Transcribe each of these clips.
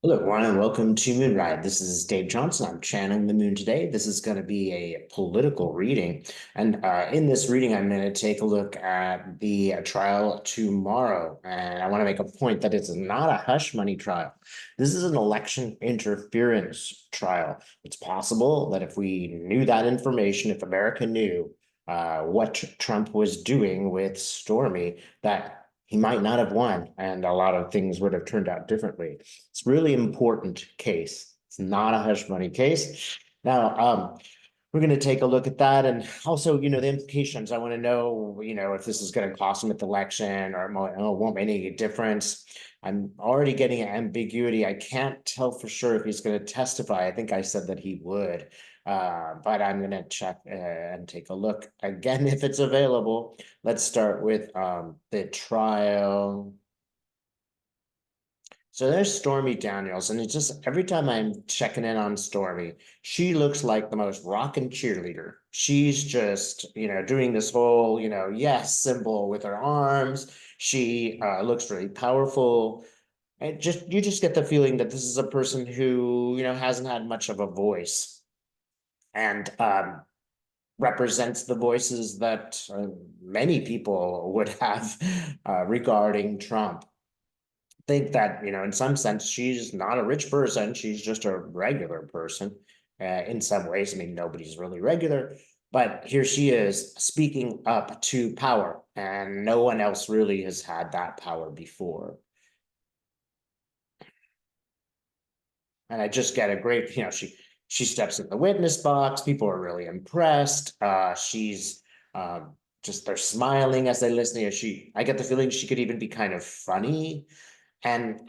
Hello, everyone, and welcome to Moonride. This is Dave Johnson. I'm channeling the moon today. This is going to be a political reading. And in this reading, I'm going to take a look at the trial tomorrow. And I want to make a point that it's not a hush money trial. This is an election interference trial. It's possible that if we knew that information, if America knew what Trump was doing with Stormy, that he might not have won, and a lot of things would have turned out differently. It's a really important case. It's not a hush money case. Now, we're going to take a look at that, and also, the implications. I want to know, if this is going to cost him at the election, or it won't make any difference. I'm already getting ambiguity. I can't tell for sure if he's going to testify. I think I said that he would, but I'm going to check and take a look again if it's available. Let's start with the trial. So there's Stormy Daniels, and it's just every time I'm checking in on Stormy, she looks like the most rockin' cheerleader. She's just, doing this whole, yes symbol with her arms. She looks really powerful. And you just get the feeling that this is a person who, hasn't had much of a voice and represents the voices that many people would have regarding Trump. Think that, in some sense, she's not a rich person. She's just a regular person. In some ways, I mean, nobody's really regular, but here she is speaking up to power, and no one else really has had that power before. And I just get a great, she steps in the witness box. People are really impressed. She's just they're smiling as they listen to her. I get the feeling she could even be kind of funny. And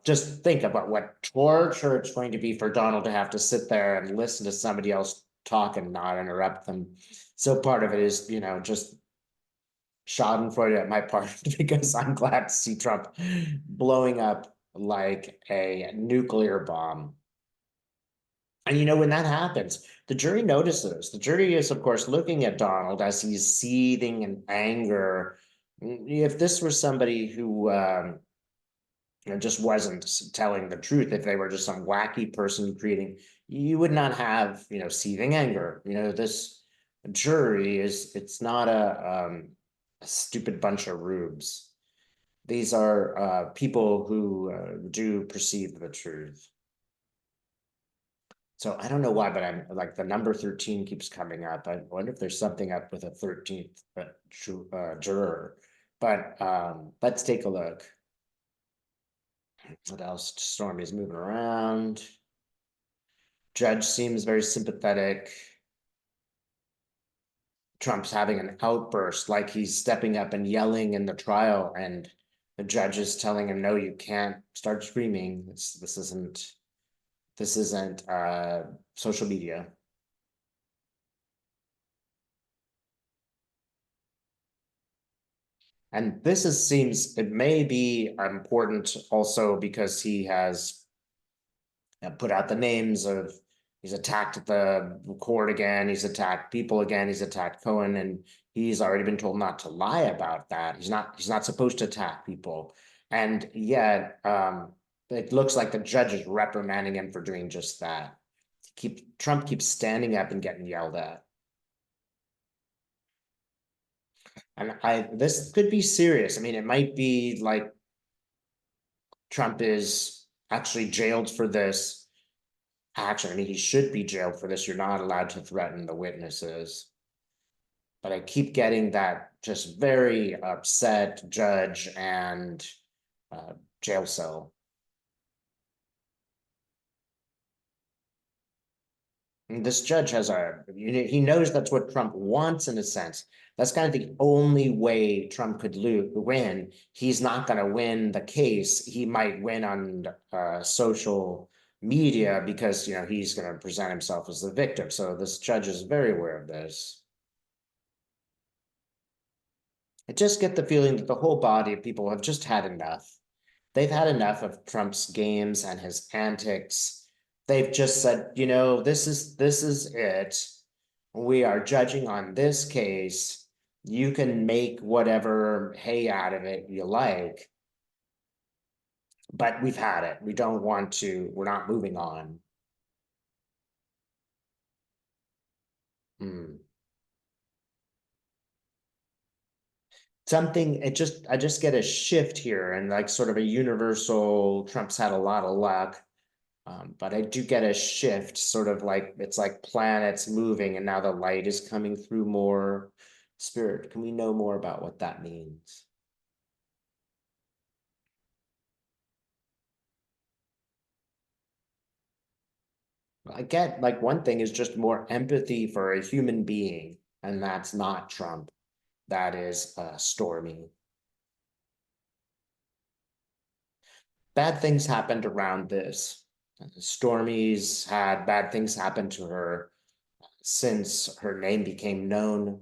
just think about what torture it's going to be for Donald to have to sit there and listen to somebody else talk and not interrupt them. So part of it is, just Schadenfreude at my part because I'm glad to see Trump blowing up like a nuclear bomb. And when that happens, the jury notices. The jury is, of course, looking at Donald as he's seething in anger. If this were somebody who just wasn't telling the truth, if they were just some wacky person creating, you would not have, seething anger. This jury it's not a stupid bunch of rubes. These are people who do perceive the truth. So I don't know why, but I'm like the number 13 keeps coming up. I wonder if there's something up with a 13th juror. But let's take a look. What else? Stormy's moving around. Judge seems very sympathetic. Trump's having an outburst, like he's stepping up and yelling in the trial, and the judge is telling him, "No, you can't start screaming. This isn't social media." And seems it may be important also because he has put out the names of he's attacked the court again, he's attacked people again, he's attacked Cohen, and he's already been told not to lie about that. He's not supposed to attack people. And yet it looks like the judge is reprimanding him for doing just that. Trump keeps standing up and getting yelled at. And this could be serious. I mean, it might be like Trump is actually jailed for this action. I mean, he should be jailed for this. You're not allowed to threaten the witnesses. But I keep getting that just very upset judge and jail cell. And this judge he knows that's what Trump wants in a sense. That's kind of the only way Trump could win. He's not going to win the case. He might win on social media because, he's going to present himself as the victim. So this judge is very aware of this. I just get the feeling that the whole body of people have just had enough. They've had enough of Trump's games and his antics. They've just said, this is it. We are judging on this case. You can make whatever hay out of it you like. but we've had it. We don't want to, we're not moving on. Hmm. Something, I just get a shift here and like sort of a universal, Trump's had a lot of luck. But I do get a shift, sort of like it's like planets moving and now the light is coming through more. Spirit, can we know more about what that means? I get like one thing is just more empathy for a human being, and that's not Trump. That is Stormy. Bad things happened around this. Stormy's had bad things happen to her since her name became known.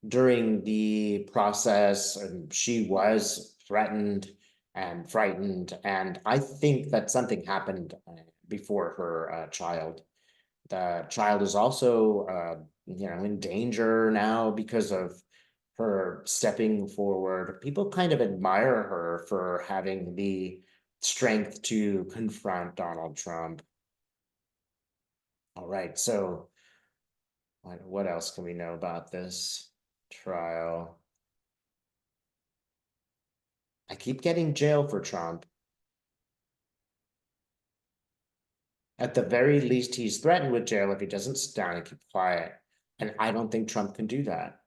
During the process, and she was threatened and frightened, and I think that something happened before her child. The child is also, in danger now because of her stepping forward. People kind of admire her for having the strength to confront Donald Trump. All right, so what else can we know about this trial? I keep getting jail for Trump. At the very least, he's threatened with jail if he doesn't sit down and keep quiet. And I don't think Trump can do that.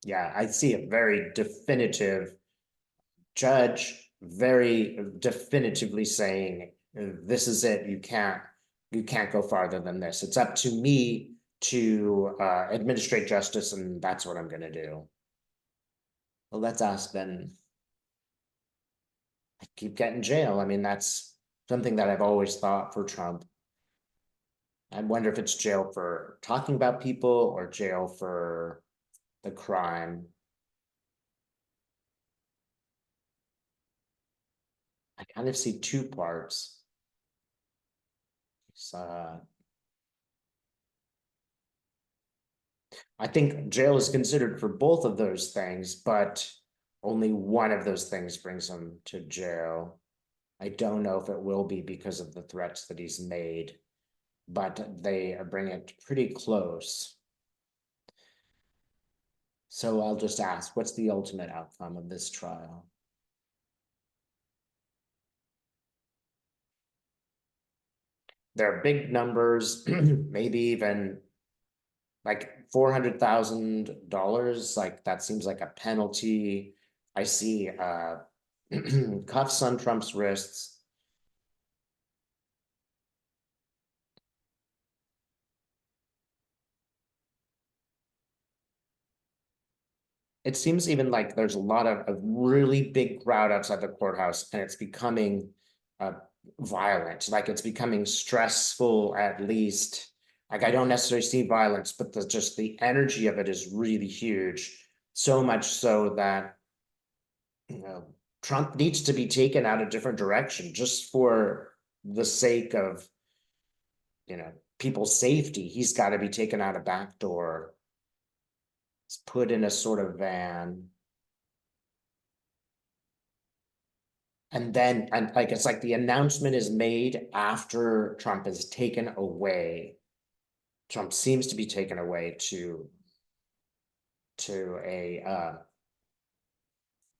Yeah, I see a very definitive judge, very definitively saying, this is it. You can't go farther than this. It's up to me to administrate justice, and that's what I'm going to do. Well, let's ask then. I keep getting jail. I mean, that's something that I've always thought for Trump. I wonder if it's jail for talking about people or jail for the crime. I kind of see two parts. So I think jail is considered for both of those things, but only one of those things brings him to jail. I don't know if it will be because of the threats that he's made, but they bring it pretty close. So I'll just ask, what's the ultimate outcome of this trial? They're big numbers, maybe even like $400,000. Like that seems like a penalty. I see cuffs on Trump's wrists. It seems even like there's a lot of a really big crowd outside the courthouse, and it's becoming uh, violent. Like it's becoming stressful, at least. Like I don't necessarily see violence, but just the energy of it is really huge. So much so that you know Trump needs to be taken out a different direction just for the sake of people's safety. He's got to be taken out a back door. It's put in a sort of van. And then, and like, it's like the announcement is made after Trump is taken away. Trump seems to be taken away to a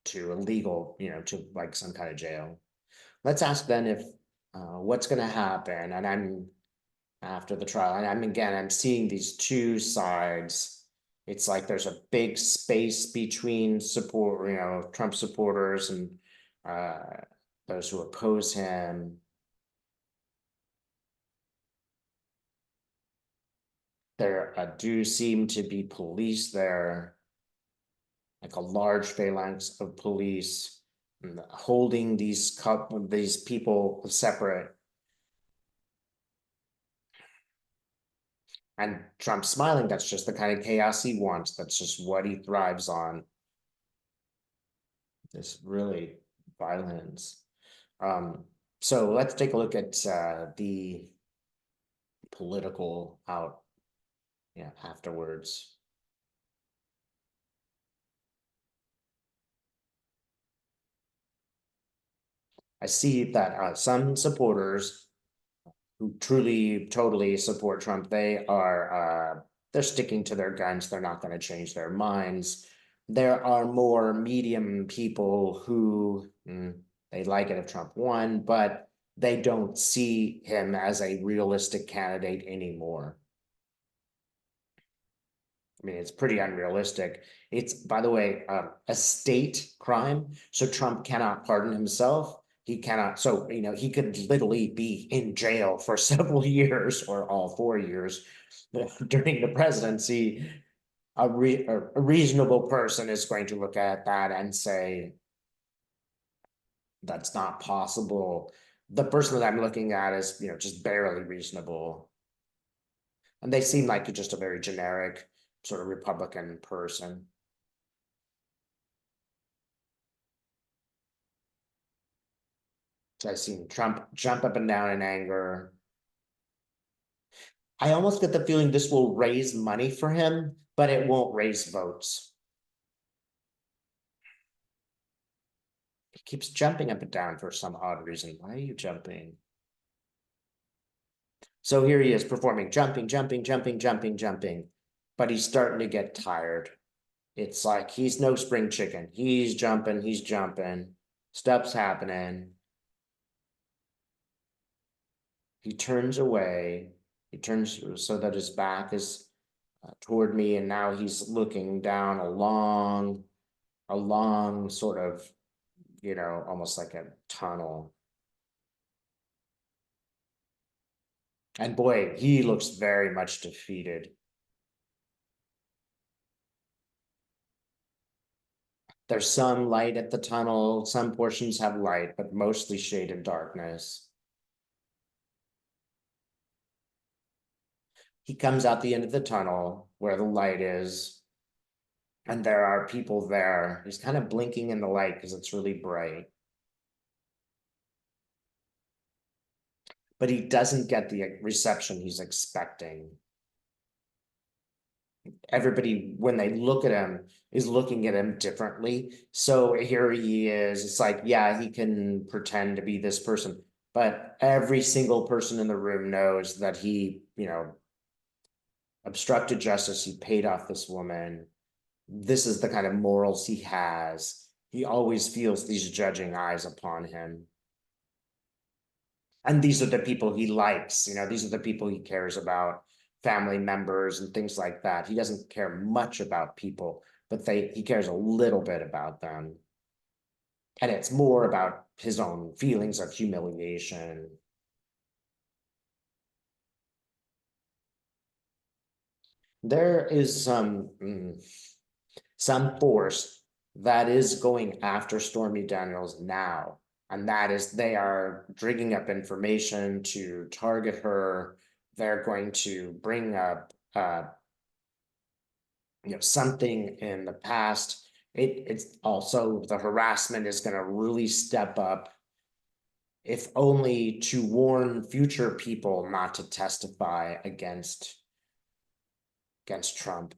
to a legal, to like some kind of jail. Let's ask then if what's going to happen. And I'm after the trial, and I'm seeing these two sides. It's like there's a big space between support, Trump supporters and uh, those who oppose him. There do seem to be police there, like a large phalanx of police holding these people separate. And Trump smiling, that's just the kind of chaos he wants. That's just what he thrives on. This really violence. Um, so let's take a look at the political out, afterwards. I see that some supporters who truly, totally support Trump, they're sticking to their guns. They're not going to change their minds. There are more medium people who they like it if Trump won, but they don't see him as a realistic candidate anymore. I mean, it's pretty unrealistic. It's, by the way, a state crime. So Trump cannot pardon himself. He cannot. So, he could literally be in jail for several years or all 4 years during the presidency. A reasonable person is going to look at that and say, that's not possible. The person that I'm looking at is, just barely reasonable. And they seem like just a very generic sort of Republican person. So I've seen Trump jump up and down in anger. I almost get the feeling this will raise money for him, but it won't raise votes. He keeps jumping up and down for some odd reason. Why are you jumping? So here he is performing, jumping, jumping, jumping, jumping, jumping, but he's starting to get tired. It's like he's no spring chicken. He's jumping, stuff's happening. He turns away. He turns so that his back is toward me, and now he's looking down a long sort of, almost like a tunnel. And boy, he looks very much defeated. There's some light at the tunnel. Some portions have light, but mostly shade and darkness. He comes out the end of the tunnel where the light is, and there are people there. He's kind of blinking in the light because it's really bright. But he doesn't get the reception he's expecting. Everybody, when they look at him, is looking at him differently. So here he is. It's like, yeah, he can pretend to be this person, but every single person in the room knows that he, obstructed justice. He paid off this woman. This is the kind of morals he has. He always feels these judging eyes upon him. And these are the people he likes, these are the people he cares about, family members and things like that. He doesn't care much about people, but he cares a little bit about them. And it's more about his own feelings of humiliation. There is some force that is going after Stormy Daniels now. And that is they are digging up information to target her. They're going to bring up something in the past. It's also the harassment is going to really step up, if only to warn future people not to testify against Trump.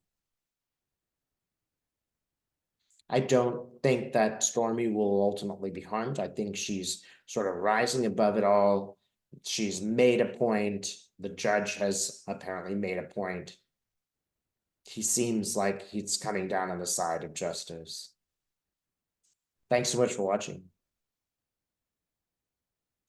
I don't think that Stormy will ultimately be harmed. I think she's sort of rising above it all. She's made a point. The judge has apparently made a point. He seems like he's coming down on the side of justice. Thanks so much for watching.